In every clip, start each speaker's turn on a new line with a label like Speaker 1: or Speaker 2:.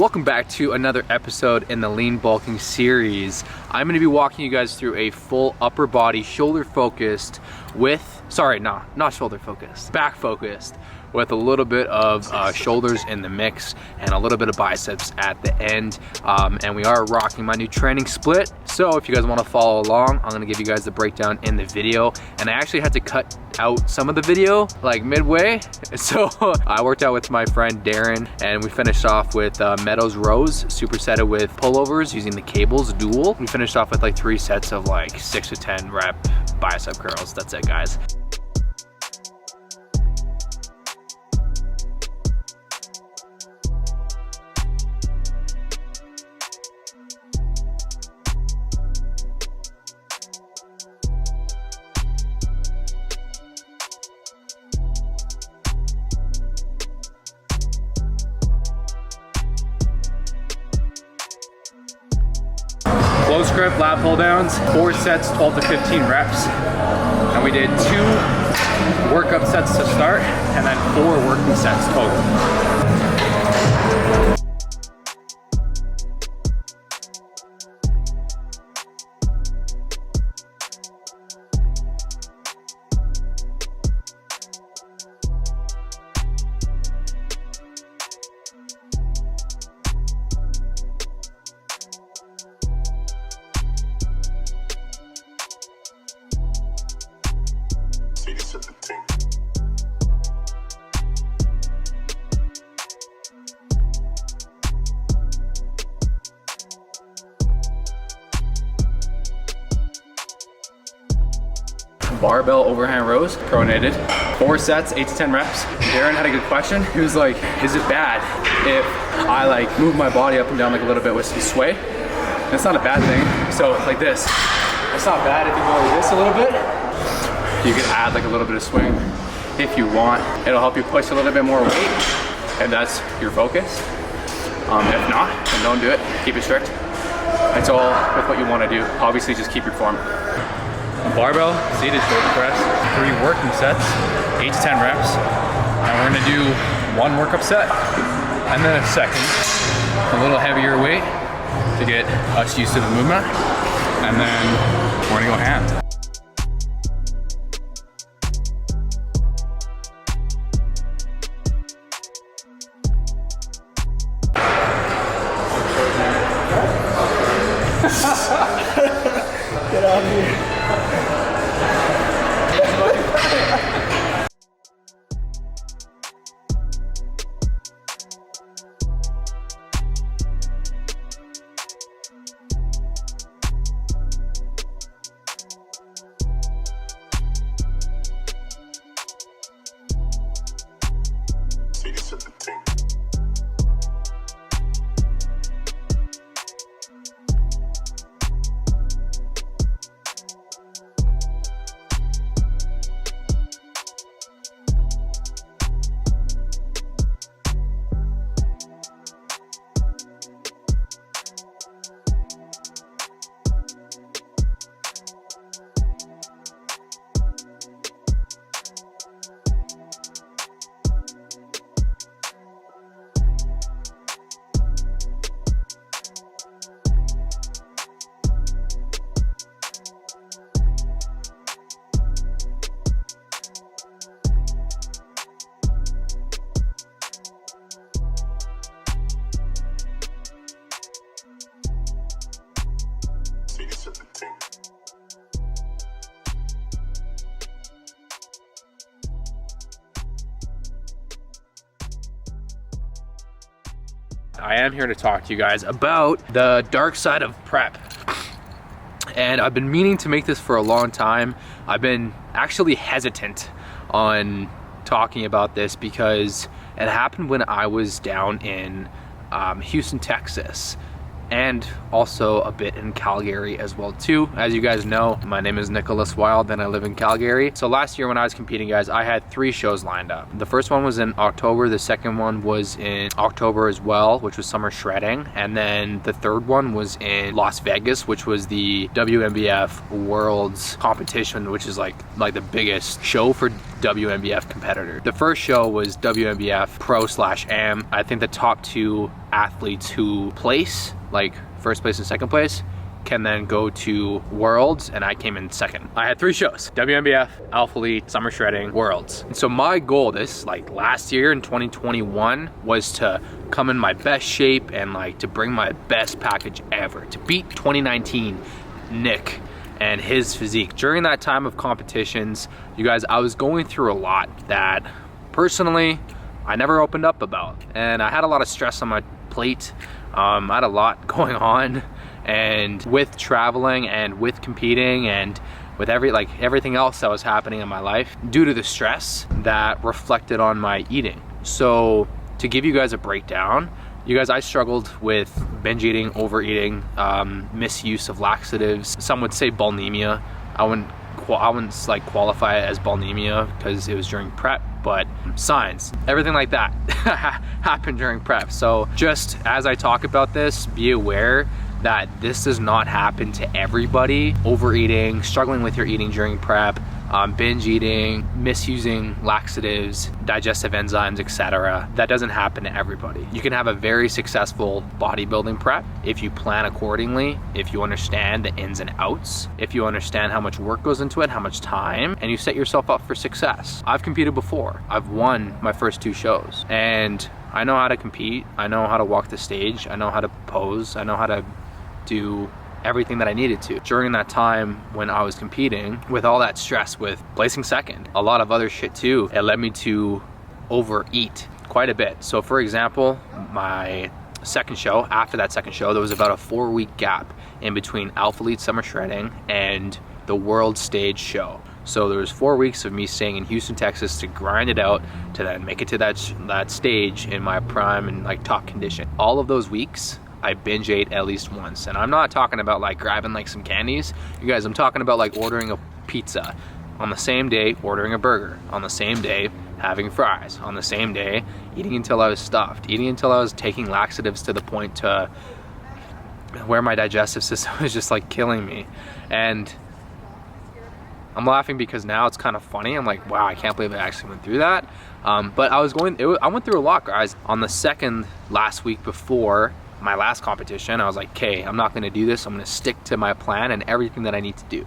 Speaker 1: Welcome back to another episode in the lean bulking series. I'm going to be walking you guys through a full upper body shoulder focused with, not shoulder focused, back focused, with a little bit of shoulders in the mix and a little bit of biceps at the end. And we are rocking my new training split. So if you guys want to follow along, I'm gonna give you guys the breakdown in the video. And I actually had to cut out some of the video like midway. So I worked out with my friend Darren and we finished off with Meadows rows, supersetted with pullovers using the cables dual. We finished off with like 3 sets of like 6 to 10 rep bicep curls. That's it, guys. Close grip lat pull downs, 4 sets, 12 to 15 reps. And we did 2 workup sets to start and then 4 working sets total. Barbell overhand rows, pronated. 4 sets, 8 to 10 reps. Darren had a good question. He was like, is it bad if I like move my body up and down like a little bit with some sway? That's not a bad thing. So like this, it's not bad if you go like this a little bit. You can add like a little bit of swing if you want. It'll help you push a little bit more weight and that's your focus. If not, then don't do it. Keep it strict. It's all with what you want to do. Obviously just keep your form. Barbell seated shoulder press, 3 working sets, 8 to 10 reps, and we're gonna do 1 workup set and then a second, a little heavier weight to get us used to the movement, and then we're gonna go ham.
Speaker 2: Get out of here.
Speaker 1: I am here to talk to you guys about the dark side of prep. And I've been meaning to make this for a long time. I've been actually hesitant on talking about this because it happened when I was down in Houston, Texas. and also a bit in Calgary as well too. As you guys know, my name is Nicholas Wilde and I live in Calgary. So last year when I was competing, guys, I had 3 shows lined up. The first one was in October, the second one was in October as well, which was summer shredding, and then the third one was in Las Vegas, which was the WNBF Worlds competition, which is like the biggest show for WNBF competitor. The first show was WNBF Pro/Am. I think the top 2 athletes who place, like first place and second place, can then go to Worlds, and I came in second. I had 3 shows: WNBF, Alpha Elite, Summer Shredding, Worlds. And so my goal this, like last year in 2021, was to come in my best shape and like to bring my best package ever, to beat 2019 Nick and his physique. During that time of competitions, you guys, I was going through a lot that personally I never opened up about, and I had a lot of stress on my plate. I had a lot going on, and with traveling and with competing and with everything else that was happening in my life due to the stress that reflected on my eating. So to give you guys a breakdown, you guys, I struggled with binge eating, overeating, misuse of laxatives. Some would say bulimia. I wouldn't like qualify it as bulimia because it was during prep, but signs, everything like that happened during prep. So just as I talk about this, be aware that this does not happen to everybody. Overeating, struggling with your eating during prep, binge eating, misusing laxatives, digestive enzymes, etc. That doesn't happen to everybody. You can have a very successful bodybuilding prep if you plan accordingly, if you understand the ins and outs, if you understand how much work goes into it, how much time, and you set yourself up for success. I've competed before. I've won my first 2 shows, and I know how to compete. I know how to walk the stage. I know how to pose. I know how to do everything that I needed to. During that time when I was competing, with all that stress with placing second, a lot of other shit too, it led me to overeat quite a bit. So for example, my second show, after that second show, there was about a 4-week gap in between Alpha Elite Summer Shredding and the World Stage show. So there was 4 weeks of me staying in Houston, Texas to grind it out to then make it to that stage in my prime and like top condition. All of those weeks, I binge ate at least once. And I'm not talking about like grabbing like some candies. You guys, I'm talking about like ordering a pizza on the same day, ordering a burger on the same day, having fries on the same day, eating until I was stuffed, eating until I was taking laxatives to the point to where my digestive system was just like killing me. And I'm laughing because now it's kind of funny. I'm like, wow, I can't believe I actually went through that. But I went through a lot, guys. On the second last week before my last competition, I was like, okay, I'm not gonna do this. I'm gonna stick to my plan and everything that I need to do.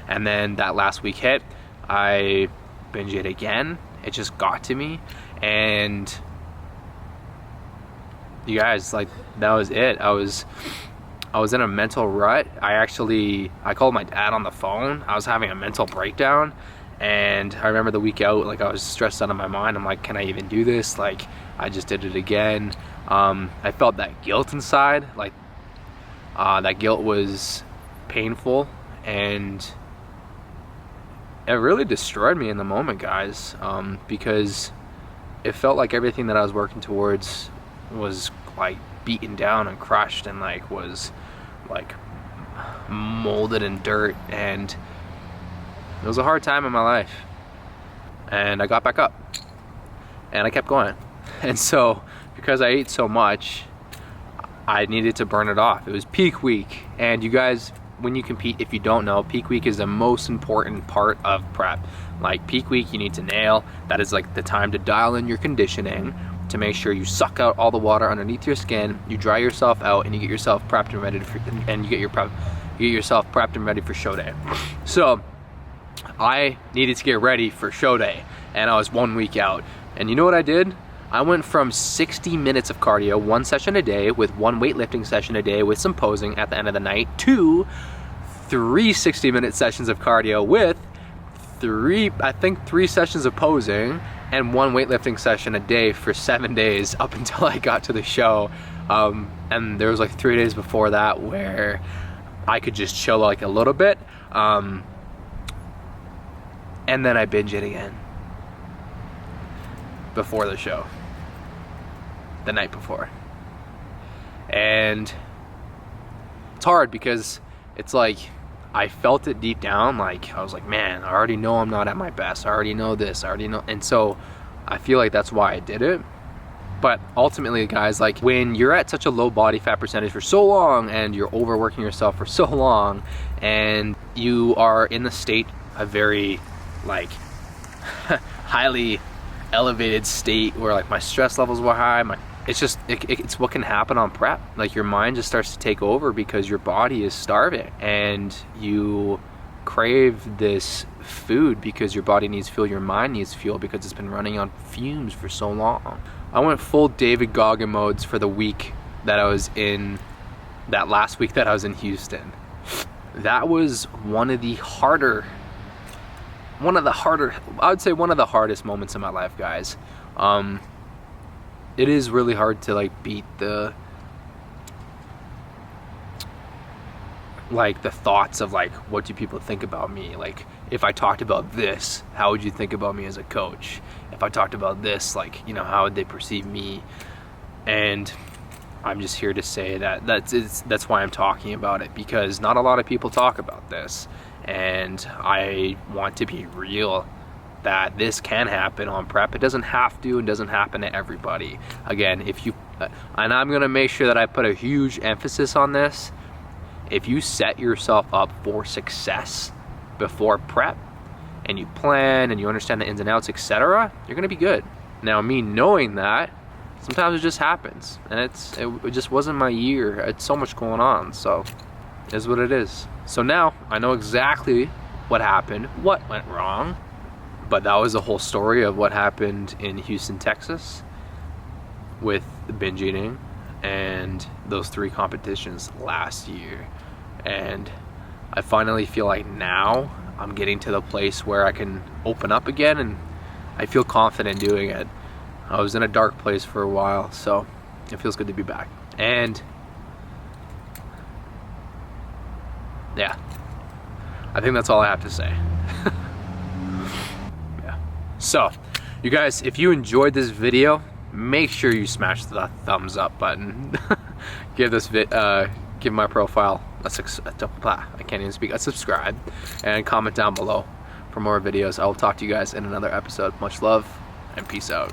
Speaker 1: And then that last week hit, I binge ate again. It just got to me, and you guys, like, that was it. I was in a mental rut. I called my dad on the phone. I was having a mental breakdown, and I remember the week out, like, I was stressed out of my mind. I'm like, can I even do this? Like, I just did it again. I felt that guilt inside, like that guilt was painful, and it really destroyed me in the moment, guys, because it felt like everything that I was working towards was like beaten down and crushed and like was like molded in dirt, and it was a hard time in my life. And I got back up and I kept going. And so because I ate so much, I needed to burn it off. It was peak week, and you guys, when you compete, if you don't know, peak week is the most important part of prep. Like, peak week you need to nail. That is like the time to dial in your conditioning, to make sure you suck out all the water underneath your skin, you dry yourself out, and you get yourself prepped and ready for show day. So I needed to get ready for show day, and I was 1 week out. And you know what I did? I went from 60 minutes of cardio, 1 session a day, with 1 weightlifting session a day with some posing at the end of the night, to 3 60-minute sessions of cardio with 3 sessions of posing and 1 weightlifting session a day for 7 days up until I got to the show. And there was like 3 days before that where I could just chill like a little bit. And then I binge it again before the show, the night before. And
Speaker 2: hard because it's like, I felt it deep down. Like, I was like, man, I already know I'm not at my best. I already know this, I already know. And so I feel like that's why I did it. But ultimately, guys, like when you're at such a low body fat percentage for so long and you're overworking yourself for so long and you are in the state, a very like highly elevated state where like my stress levels were high, it's what can happen on prep. Like your mind just starts to take over because your body is starving and you crave this food because your body needs fuel, your mind needs fuel because it's been running on fumes for so long. I went full David Goggin modes for the week that I was in, that last week that I was in Houston. That was one of the hardest moments in my life, guys. It is really hard to like beat the thoughts of like, what do people think about me? Like, if I talked about this, how would you think about me as a coach? If I talked about this, like, you know, how would they perceive me? And I'm just here to say that that's why I'm talking about it, because not a lot of people talk about this, and I want to be real that this can happen on prep. It doesn't have to, and doesn't happen to everybody. Again, if you, and I'm gonna make sure that I put a huge emphasis on this, if you set yourself up for success before prep, and you plan and you understand the ins and outs, etc., you're gonna be good. Now, me knowing that, sometimes it just happens, and it just wasn't my year. It's so much going on, so it is what it is. So now I know exactly what happened, what went wrong, but that was the whole story of what happened in Houston, Texas, with the binge eating and those 3 competitions last year. And I finally feel like now I'm getting to the place where I can open up again, and I feel confident doing it. I was in a dark place for a while, so it feels good to be back. And yeah, I think that's all I have to say. Yeah. So, you guys, if you enjoyed this video, make sure you smash the thumbs up button. Give my profile a subscribe, and comment down below for more videos. I will talk to you guys in another episode. Much love and peace out.